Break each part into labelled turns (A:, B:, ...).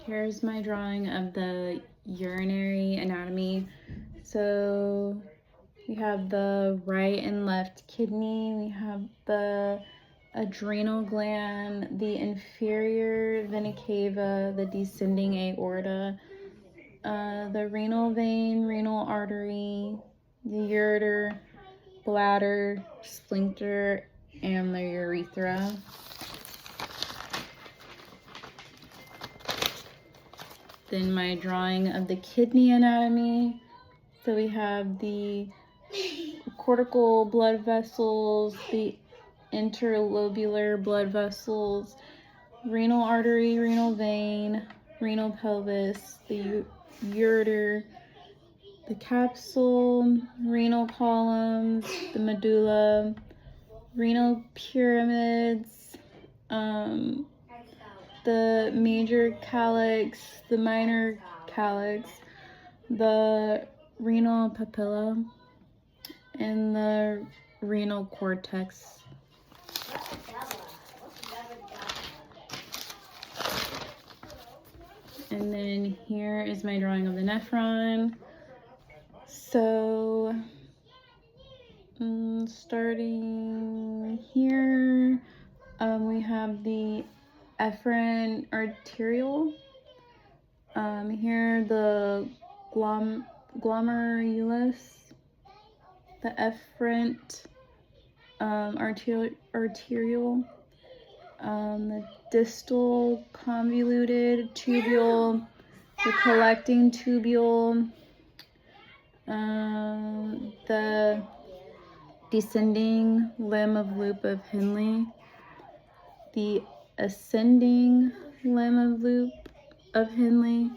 A: Here's my drawing of the urinary anatomy. So we have the right and left kidney, we have the adrenal gland, the inferior vena cava, the descending aorta, the renal vein, renal artery, the ureter, bladder, sphincter, and the urethra. Then my drawing of the kidney anatomy. So we have the cortical blood vessels, the interlobular blood vessels, renal artery, renal vein, renal pelvis, the ureter, the capsule, renal columns, the medulla, renal pyramids, the major calyx, the minor calyx, the renal papilla, and the renal cortex. And then here is my drawing of the nephron. So starting here, we have the efferent arteriole. Here the glomerulus, the efferent arteriole, the distal convoluted tubule, the collecting tubule, the descending limb of loop of Henle, the ascending limb of loop of Henle.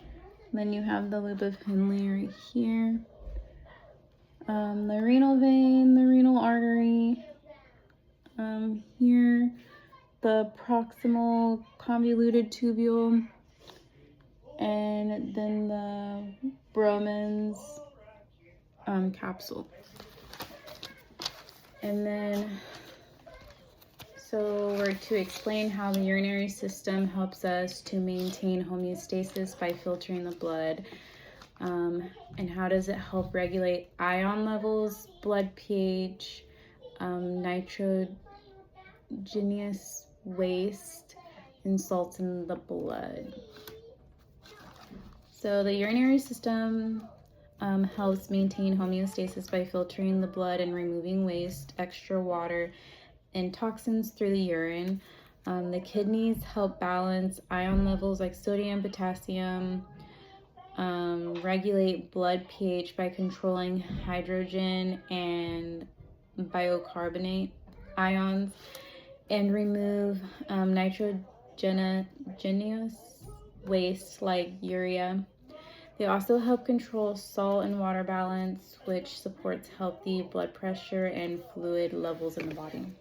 A: Then you have the loop of Henle right here. The renal vein, the renal artery, here, the proximal convoluted tubule, and then the Broman's capsule. And then, so we're to explain how the urinary system helps us to maintain homeostasis by filtering the blood. And how does it help regulate ion levels, blood pH, nitrogenous waste, and salts in the blood. So the urinary system helps maintain homeostasis by filtering the blood and removing waste, extra water, and toxins through the urine. The kidneys help balance ion levels like sodium, potassium, regulate blood pH by controlling hydrogen and bicarbonate ions, and remove nitrogenous waste like urea. They also help control salt and water balance, which supports healthy blood pressure and fluid levels in the body.